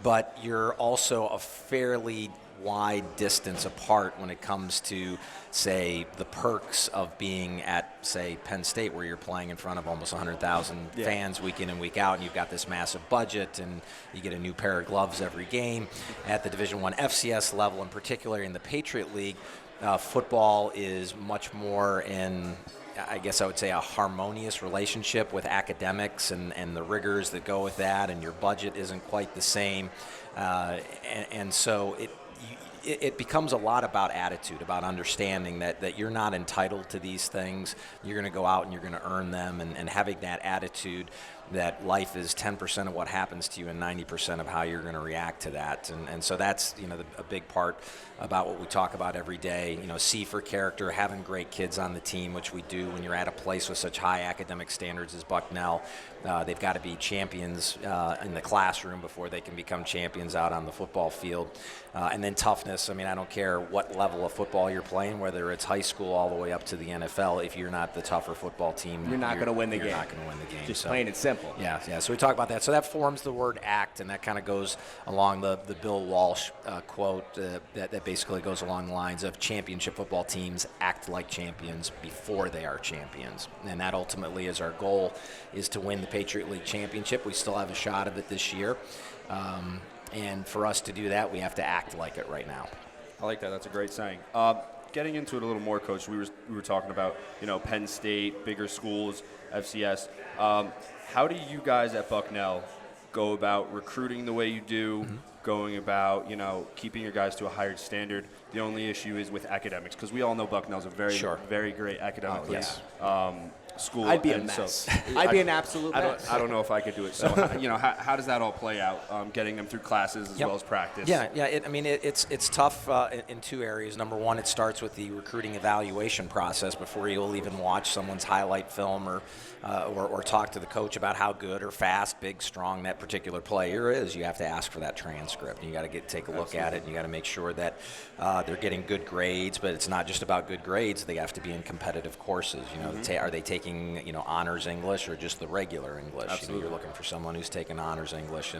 but you're also a fairly wide distance apart when it comes to, say, the perks of being at, say, Penn State, where you're playing in front of almost 100,000 fans week in and week out, and you've got this massive budget, and you get a new pair of gloves every game. At the Division I FCS level, in particular in the Patriot League, football is much more in, I guess I would say, a harmonious relationship with academics and the rigors that go with that, and your budget isn't quite the same. And so it becomes a lot about attitude, about understanding that you're not entitled to these things. You're going to go out and you're going to earn them, and having that attitude that life is 10% of what happens to you and 90% of how you're going to react to that. And so that's, a big part about what we talk about every day. C for character, having great kids on the team, which we do when you're at a place with such high academic standards as Bucknell. They've got to be champions in the classroom before they can become champions out on the football field. And then toughness. I don't care what level of football you're playing, whether it's high school all the way up to the NFL. If you're not the tougher football team, you're not going to win the game. You're not going to win the game. Just plain and simple. Yeah. So we talk about that. So that forms the word ACT, and that kind of goes along the Bill Walsh quote that basically goes along the lines of championship football teams act like champions before they are champions. And that ultimately is our goal, is to win the Patriot League championship. We still have a shot of it this year. And for us to do that, we have to act like it right now. I like that. That's a great saying. Getting into it a little more, Coach, we were talking about, Penn State, bigger schools, FCS. How do you guys at Bucknell go about recruiting the way you do, going about, keeping your guys to a higher standard? The only issue is with academics, because we all know Bucknell's a very, very great academically school. I'd be a mess. I'd be an absolute mess. I don't know if I could do it. So, how does that all play out, getting them through classes as well as practice? Yeah. It's tough in two areas. Number one, it starts with the recruiting evaluation process before you'll even watch someone's highlight film or talk to the coach about how good or fast, big, strong that particular player is. You have to ask for that transcript. You got to take a look at it, and you got to make sure that they're getting good grades. But it's not just about good grades. They have to be in competitive courses. Are they taking honors English or just the regular English? You're looking for someone who's taken honors English,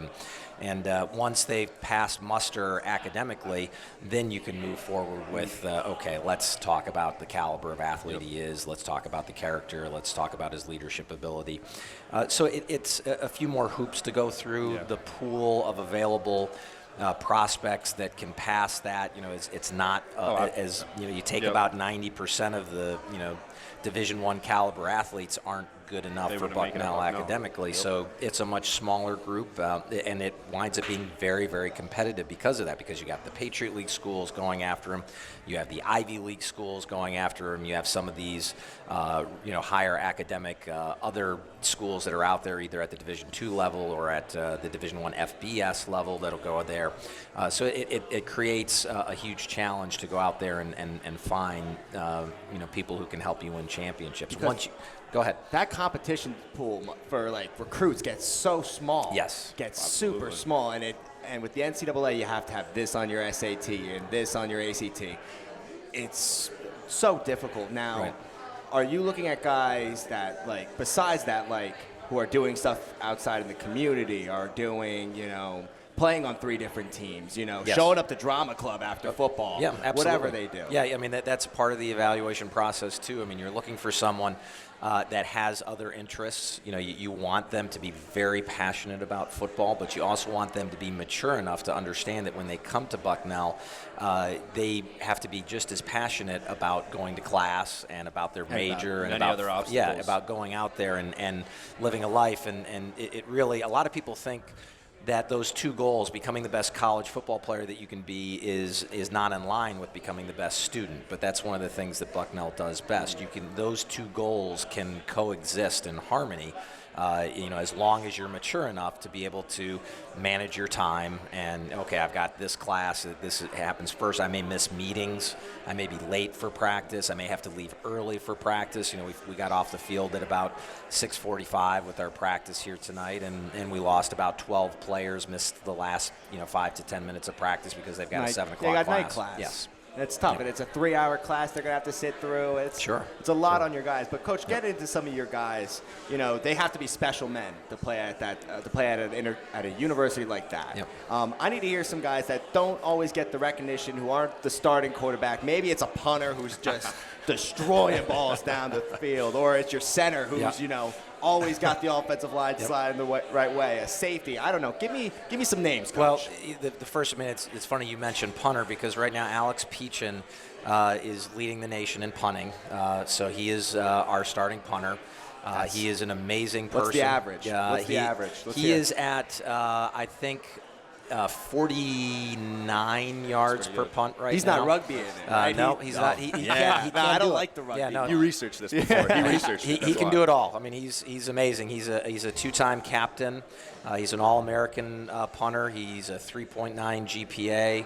and once they've passed muster academically, then you can move forward with okay, let's talk about the caliber of athlete he is. Let's talk about the character. Let's talk about his leadership ability. So it's a few more hoops to go through. The pool of available prospects that can pass that, it's not as you take about 90% of the Division I caliber athletes aren't good enough for Bucknell academically. So it's a much smaller group, and it winds up being very, very competitive because of that, because you got the Patriot League schools going after them, you have the Ivy League schools going after them, you have some of these higher academic other schools that are out there either at the Division II level or at the Division I FBS level that'll go there. So it creates a huge challenge to go out there and find people who can help you win championships. Go ahead. That competition pool for recruits gets so small. Yes. Gets super small, and and with the NCAA, you have to have this on your SAT and this on your ACT. It's so difficult now. Right. Are you looking at guys that, like, besides that, like, who are doing stuff outside in the community, are doing, playing on 3 different teams, Yes. showing up to drama club after football, Yeah, absolutely. whatever they do? Yeah, I mean, that's part of the evaluation process, too. I mean, you're looking for someone that has other interests. You want them to be very passionate about football, but you also want them to be mature enough to understand that when they come to Bucknell, they have to be just as passionate about going to class and about their major and about other obstacles. Yeah, about going out there and living a life. And it really, a lot of people think that those 2 goals, becoming the best college football player that you can be, is not in line with becoming the best student. But that's one of the things that Bucknell does best. Those 2 goals can coexist in harmony, as long as you're mature enough to be able to manage your time. And okay, I've got this class. This happens first. I may miss meetings. I may be late for practice. I may have to leave early for practice. We got off the field at about 6:45 with our practice here tonight, and we lost about 12 players. Missed the last 5 to 10 minutes of practice because they've got a 7 o'clock They got class. night class. Yes. It's tough, Yeah. and it's a 3-hour class they're going to have to sit through. It's a lot on your guys. But, Coach, get into some of your guys. They have to be special men to play at at a university like that. Yep. I need to hear some guys that don't always get the recognition, who aren't the starting quarterback. Maybe it's a punter who's just destroying balls down the field, or it's your center who's always got the offensive line sliding the right way. A safety. I don't know. Give me some names, Coach. Well, the first, it's funny you mentioned punter, because right now Alex Peachin is leading the nation in punting. So he is our starting punter. He is an amazing person. What's the average? He is at, I think, 49 yards per punt right now. He's not rugbying it, right? No, he's not. He can't I don't do like it. the rugby. Yeah, no, You researched this before. He can do it all. I mean, he's amazing. He's a 2-time captain. He's an All-American punter. He's a 3.9 GPA.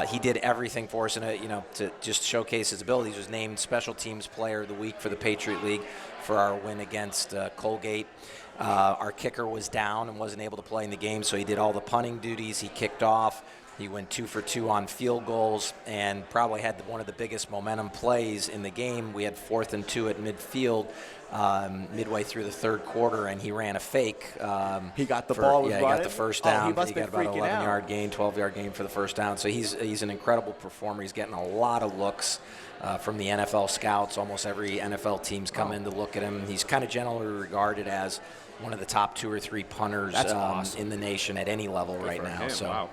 He did everything for us, and to just showcase his abilities. He was named Special Teams Player of the Week for the Patriot League for our win against Colgate. Our kicker was down and wasn't able to play in the game, so he did all the punting duties. He kicked off. He went 2 for 2 on field goals and probably had one of the biggest momentum plays in the game. We had 4th and 2 at midfield midway through the 3rd quarter, and he ran a fake. He got the ball. He got the first down. He must got about an 11-yard gain, 12-yard gain for the first down. So he's an incredible performer. He's getting a lot of looks from the NFL scouts. Almost every NFL team's come in to look at him. He's kind of generally regarded as one of the top 2 or 3 punters awesome. in the nation at any level right now. Him. So. Wow.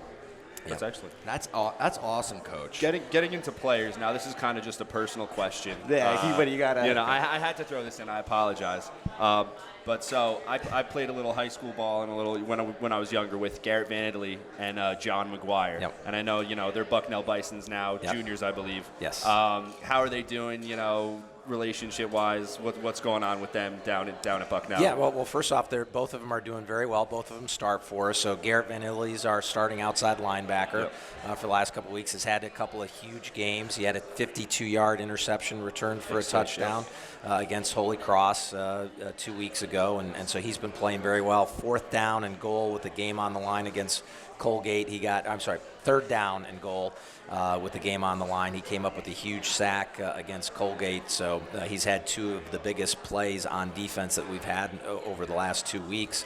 That's excellent. That's awesome, Coach. Getting into players now. This is kind of just a personal question. Yeah, but you gotta. I had to throw this in. I apologize. But so I played a little high school ball and a little when I was younger with Garrett Van Italy and John McGuire. Yep. And I know they're Bucknell Bisons now, juniors, I believe. Yes. How are they doing? Relationship-wise, what's going on with them down at Bucknell? Yeah, well, first off, both of them are doing very well. Both of them start for us. So Garrett Van Italy is our starting outside linebacker for the last couple of weeks. Has had a couple of huge games. He had a 52-yard interception return for a touchdown against Holy Cross 2 weeks ago, and so he's been playing very well. 4th down and goal with the game on the line against Colgate. 3rd down and goal with the game on the line. He came up with a huge sack against Colgate. So he's had 2 of the biggest plays on defense that we've had over the last 2 weeks.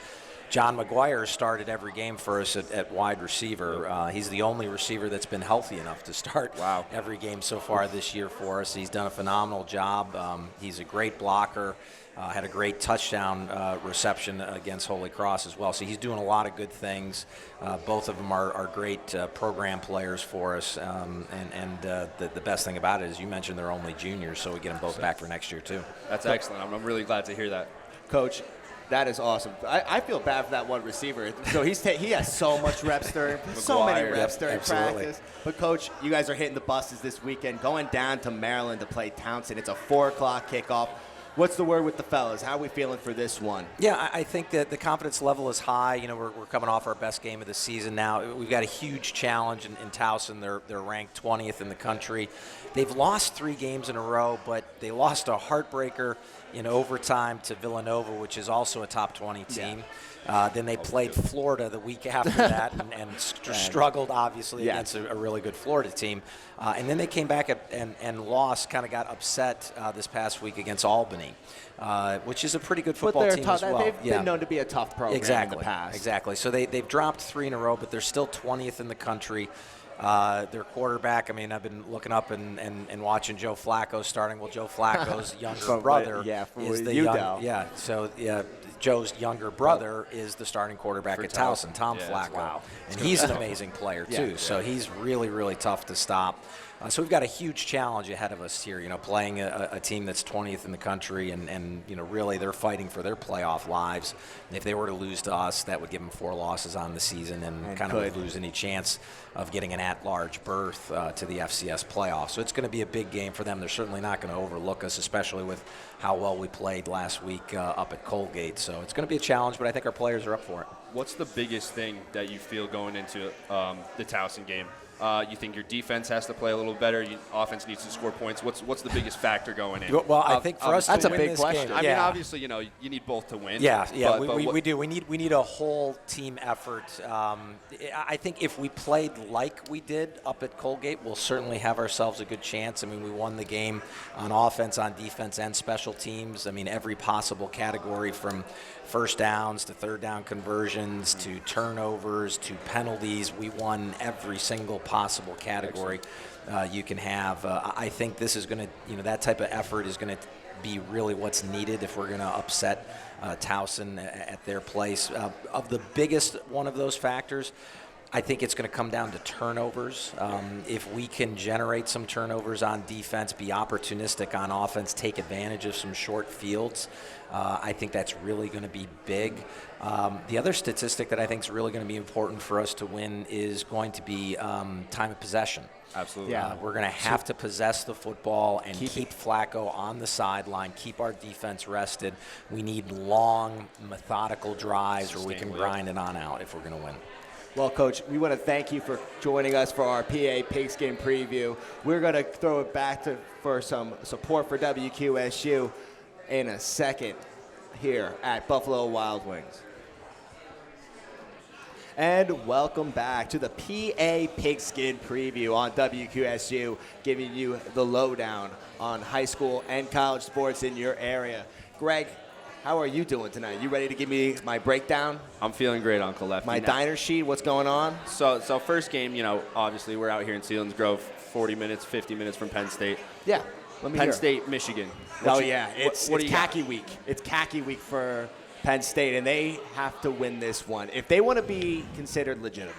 John McGuire started every game for us at wide receiver. He's the only receiver that's been healthy enough to start every game so far this year for us. He's done a phenomenal job. He's a great blocker. Had a great touchdown reception against Holy Cross as well. So he's doing a lot of good things. Both of them are great program players for us. The best thing about it is you mentioned they're only juniors, so we get them both back for next year too. That's excellent. I'm really glad to hear that. Coach, that is awesome. I feel bad for that one receiver. So he has so much reps during practice. But Coach, you guys are hitting the buses this weekend, going down to Maryland to play Townsend. It's a 4:00 kickoff. What's the word with the fellas? How are we feeling for this one? Yeah, I think that the confidence level is high. We're coming off our best game of the season now. We've got a huge challenge in Towson. They're ranked 20th in the country. They've lost 3 games in a row, but they lost a heartbreaker in overtime to Villanova, which is also a top 20 team. Then they played Florida the week after that and struggled, obviously, against a really good Florida team. And then they came back and lost, kind of got upset this past week against Albany, which is a pretty good football team as well. They've been known to be a tough program in the past. Exactly. So they've dropped 3 in a row, but they're still 20th in the country. Their quarterback, I mean, I've been looking up and watching Joe Flacco starting. Well, Joe Flacco's younger brother is the Joe's younger brother is the starting quarterback at Towson, Tom Flacco. Wow. And he's an amazing player, too. So he's really, really tough to stop. So we've got a huge challenge ahead of us here, playing a team that's 20th in the country and really they're fighting for their playoff lives. And if they were to lose to us, that would give them 4 losses on the season and kind of lose any chance of getting an at-large berth to the FCS playoffs. So it's going to be a big game for them. They're certainly not going to overlook us, especially with how well we played last week up at Colgate. So it's going to be a challenge, but I think our players are up for it. What's the biggest thing that you feel going into the Towson game? You think your defense has to play a little better? Offense needs to score points. What's the biggest factor going in? Well, I think for us that's to a win big this question. game, I mean, obviously, you need both to win. We do. We need a whole team effort. I think if we played like we did up at Colgate, we'll certainly have ourselves a good chance. I mean, we won the game on offense, on defense, and special teams. I mean, every possible category from first downs to third down conversions to turnovers to penalties. We won every single possible category you can have. I think this is going to, that type of effort is going to be really what's needed if we're going to upset Towson at their place. Of the biggest one of those factors, I think it's going to come down to turnovers. If we can generate some turnovers on defense, be opportunistic on offense, take advantage of some short fields, I think that's really going to be big. The other statistic that I think is really going to be important for us to win is going to be time of possession. Absolutely. Yeah, we're going to have to possess the football and keep Flacco on the sideline, keep our defense rested. We need long, methodical drives where we can grind it on out if we're going to win. Well, Coach, we want to thank you for joining us for our PA Pigskin preview. We're going to throw it back for some support for WQSU in a second here at Buffalo Wild Wings. And welcome back to the PA Pigskin preview on WQSU, giving you the lowdown on high school and college sports in your area. Greg, how are you doing tonight? You ready to give me my breakdown? I'm feeling great, Uncle Lefty. My diner sheet, what's going on? So first game, obviously we're out here in Selinsgrove, 50 minutes from Penn State. Yeah, let me Penn hear. State, Michigan. It's khaki week. It's khaki week for Penn State, and they have to win this one. If they want to be considered legitimate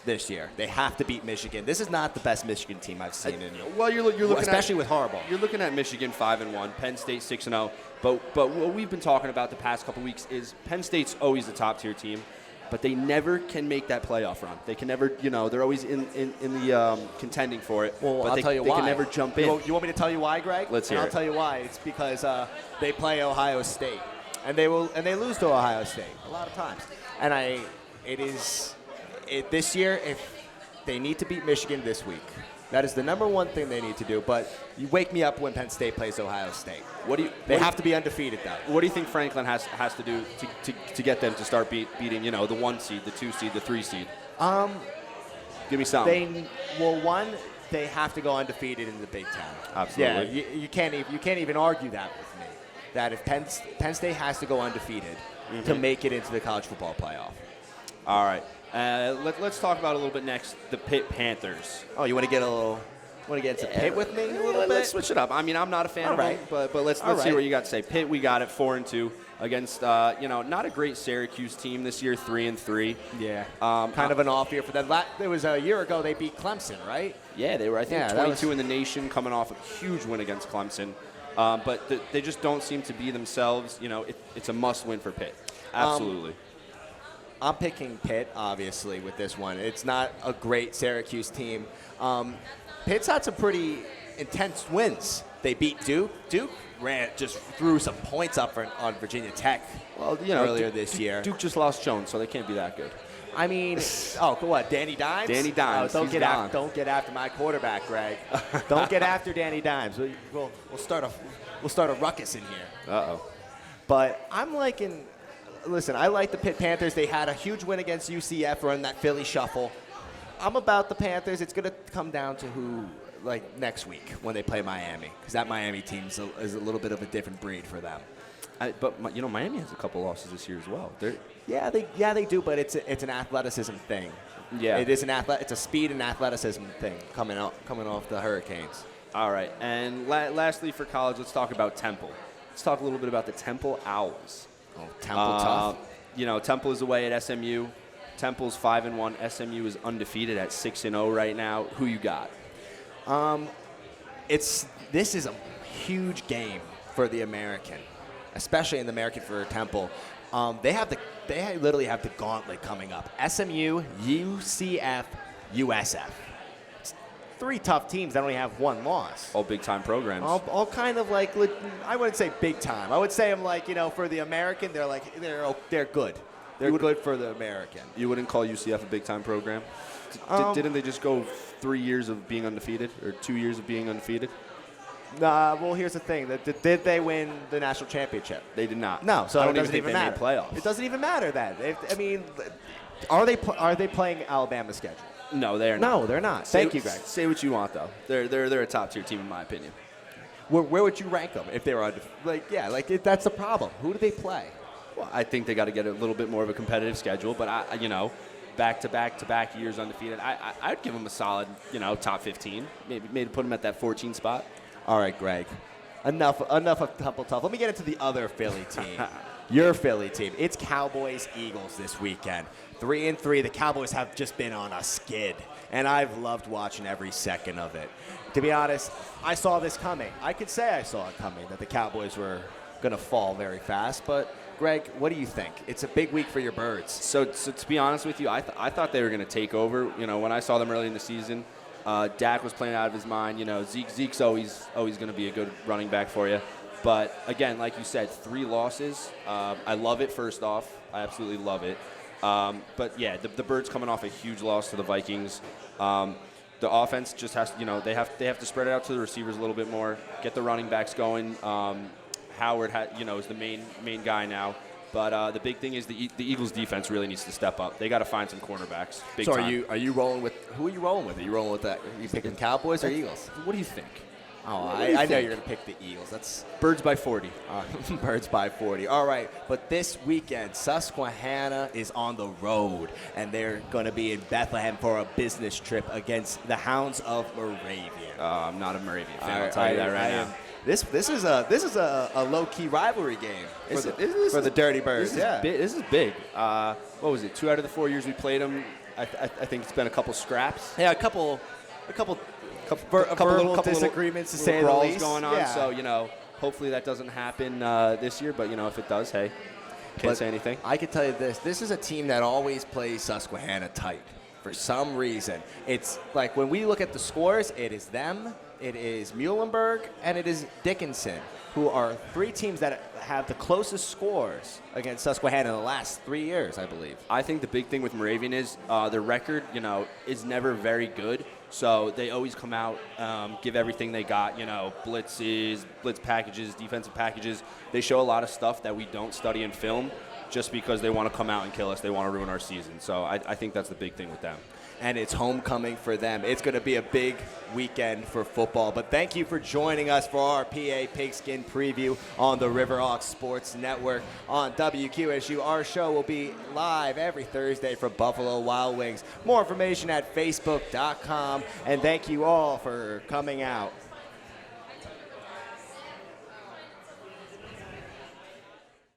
this year, they have to beat Michigan. This is not the best Michigan team I've seen you're looking especially with Harbaugh. You're looking at Michigan 5-1, Penn State 6-0. But what we've been talking about the past couple weeks is Penn State's always the top tier team, but they never can make that playoff run. They can never, they're always in the contending for it. Well, but I'll tell you why. They can never jump in. You want me to tell you why, Greg? Let's hear it. I'll tell you why. It's because they play Ohio State, and they lose to Ohio State a lot of times. And this year, if they need to beat Michigan this week. That is the number one thing they need to do. But you wake me up when Penn State plays Ohio State. They have to be undefeated, though. What do you think Franklin has to do to get them to start beating, the 1 seed, the 2 seed, the 3 seed? Give me something. They have to go undefeated in the Big Ten. Absolutely. Yeah, you can't even argue that with me. That if Penn State has to go undefeated to make it into the college football playoff. All right. Let's talk about a little bit next the Pitt Panthers. Oh, you want to get into Pitt with me a little bit? Let's switch it up. I mean, I'm not a fan of them, but let's see what you got to say. Pitt, we got it 4-2 against not a great Syracuse team this year, 3-3. Yeah, kind of an off year for them. It was a year ago they beat Clemson, right? Yeah, they were I think 22 in the nation, coming off a huge win against Clemson. But they just don't seem to be themselves. It's a must-win for Pitt. Absolutely. I'm picking Pitt, obviously, with this one. It's not a great Syracuse team. Pitt's had some pretty intense wins. They beat Duke. Duke just threw some points up on Virginia Tech earlier this year. Duke just lost Jones, so they can't be that good. I mean, what, Danny Dimes? Danny Dimes. Don't get after my quarterback, Greg. Don't get after Danny Dimes. We'll start a ruckus in here. Uh-oh. But I'm liking listen, I like the Pitt Panthers. They had a huge win against UCF running that Philly shuffle. I'm about the Panthers. It's going to come down to who, like, next week when they play Miami, because that Miami team is a little bit of a different breed for them. But you know, Miami has a couple losses this year as well. They do, but it's an athleticism thing. Yeah, it is it's a speed and athleticism thing coming off the Hurricanes. All right, and lastly for college, let's talk about Temple. Let's talk a little bit about the Temple Owls. Oh, Temple tough. You know, Temple is away at SMU. Temple's 5-1. SMU is undefeated at 6-0 right now. Who you got? This is a huge game for the American, especially in the American for Temple. They literally have the gauntlet coming up. SMU, UCF, USF. It's 3 tough teams that only have 1 loss. All big-time programs. All kind of like, I wouldn't say big time. I would say I'm like, for the American, they're good. They're good for the American. You wouldn't call UCF a big-time program? Didn't they just go 3 years of being undefeated or 2 years of being undefeated? Well, here's the thing. Did they win the national championship? They did not. No, so I it doesn't even matter. Made playoffs. It doesn't even matter then. Are they playing Alabama's schedule? No, they are not. No, they're not. Thank you, Greg. Say what you want, though. They're a top-tier team in my opinion. Where would you rank them if they were that's the problem. Who do they play? Well, I think they got to get a little bit more of a competitive schedule, but back-to-back years undefeated. I'd give them a solid, top 15. Maybe put them at that 14 spot. All right, Greg. Enough of Temple Tough. Let me get into the other Philly team. Your Philly team. It's Cowboys-Eagles this weekend. 3-3. The Cowboys have just been on a skid, and I've loved watching every second of it. To be honest, I saw this coming. I could say I saw it coming, that the Cowboys were going to fall very fast. But, Greg, what do you think? It's a big week for your Birds. So to be honest with you, I thought they were going to take over. When I saw them early in the season, Dak was playing out of his mind. Zeke's always going to be a good running back for you. But, again, like you said, 3 losses. I love it, first off. I absolutely love it. But, yeah, the Birds coming off a huge loss to the Vikings. The offense just has to, they have to spread it out to the receivers a little bit more, get the running backs going. Howard, is the main guy now. But the big thing is the Eagles' defense really needs to step up. They got to find some cornerbacks. Big time. Are you rolling with who? Are you rolling with? Are you rolling with that? Are you picking Cowboys or Eagles? What do you think? Oh, I know you're going to pick the Eagles. That's Birds by 40. Birds by 40. All right, but this weekend, Susquehanna is on the road, and they're going to be in Bethlehem for a business trip against the Hounds of Moravian. I'm not a Moravian fan. I'll tell you that right now. This is a low-key rivalry game for the Dirty Birds. This is big. What was it? 2 out of the 4 years we played them, I think it's been a couple scraps. Yeah, a couple verbal disagreements to say the least going on. Yeah. So hopefully that doesn't happen this year. But if it does, hey, can't say anything. I can tell you this: this is a team that always plays Susquehanna tight. For some reason, it's like when we look at the scores, it is them, it is Muhlenberg, and it is Dickinson, who are 3 teams that have the closest scores against Susquehanna in the last 3 years, I believe. I think the big thing with Moravian is their record, is never very good. So they always come out, give everything they got, blitzes, blitz packages, defensive packages. They show a lot of stuff that we don't study in film just because they want to come out and kill us. They want to ruin our season. So I think that's the big thing with them. And it's homecoming for them. It's going to be a big weekend for football. But thank you for joining us for our PA Pigskin preview on the Riverhawks Sports Network on WQSU. Our show will be live every Thursday from Buffalo Wild Wings. More information at Facebook.com. And thank you all for coming out.